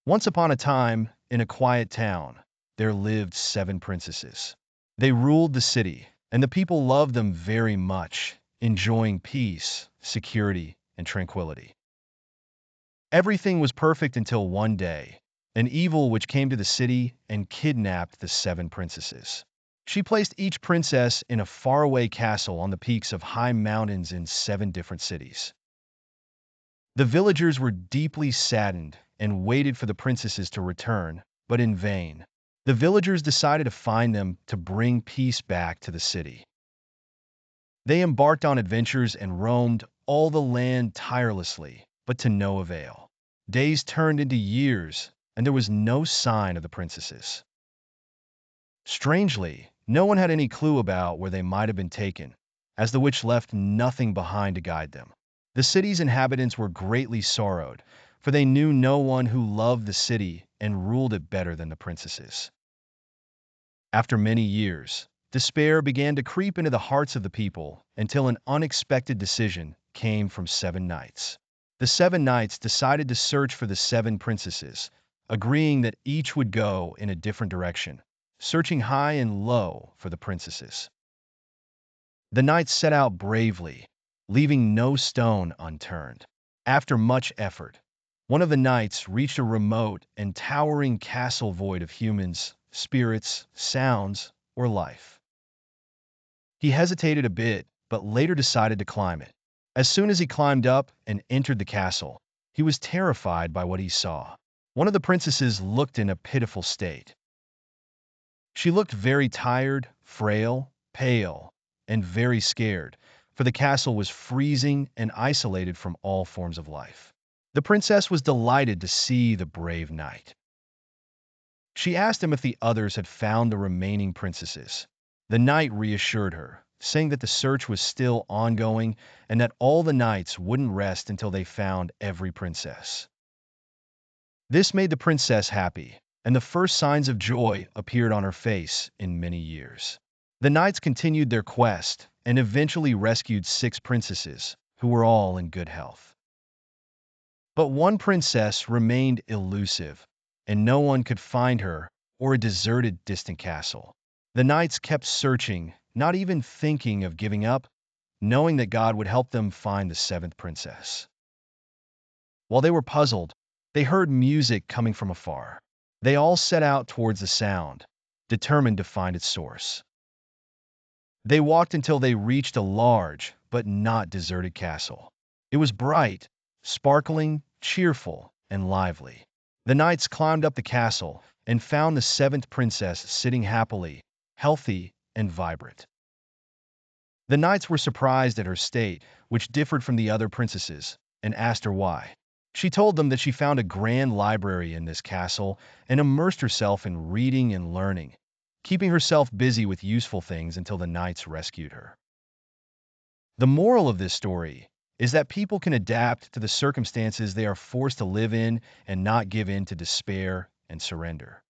Once upon a time, in a quiet town, there lived 7 princesses. They ruled the city, and the people loved them very much, enjoying peace, security, and tranquility. Everything was perfect until one day, an evil witch came to the city and kidnapped the 7 princesses. She placed each princess in a faraway castle on the peaks of high mountains in 7 different cities. The villagers were deeply saddened and waited for the princesses to return, but in vain. The villagers decided to find them to bring peace back to the city. They embarked on adventures and roamed all the land tirelessly, but to no avail. Days turned into years, and there was no sign of the princesses. Strangely, no one had any clue about where they might have been taken, as the witch left nothing behind to guide them. The city's inhabitants were greatly sorrowed, for they knew no one who loved the city and ruled it better than the princesses. After many years, despair began to creep into the hearts of the people until an unexpected decision came from 7 knights. The 7 knights decided to search for the 7 princesses, agreeing that each would go in a different direction, searching high and low for the princesses. The knights set out bravely, leaving no stone unturned. After much effort, one of the knights reached a remote and towering castle void of humans, spirits, sounds, or life. He hesitated a bit, but later decided to climb it. As soon as he climbed up and entered the castle, he was terrified by what he saw. One of the princesses looked in a pitiful state. She looked very tired, frail, pale, and very scared, for the castle was freezing and isolated from all forms of life. The princess was delighted to see the brave knight. She asked him if the others had found the remaining princesses. The knight reassured her, saying that the search was still ongoing and that all the knights wouldn't rest until they found every princess. This made the princess happy, and the first signs of joy appeared on her face in many years. The knights continued their quest and eventually rescued 6 princesses, who were all in good health. But one princess remained elusive, and no one could find her or a deserted, distant castle. The knights kept searching, not even thinking of giving up, knowing that God would help them find the 7th princess. While they were puzzled, they heard music coming from afar. They all set out towards the sound, determined to find its source. They walked until they reached a large but not deserted castle. It was bright, sparkling, cheerful, and lively. The knights climbed up the castle and found the 7th princess sitting happily, healthy, and vibrant. The knights were surprised at her state, which differed from the other princesses, and asked her why. She told them that she found a grand library in this castle and immersed herself in reading and learning, keeping herself busy with useful things until the knights rescued her. The moral of this story is that people can adapt to the circumstances they are forced to live in and not give in to despair and surrender.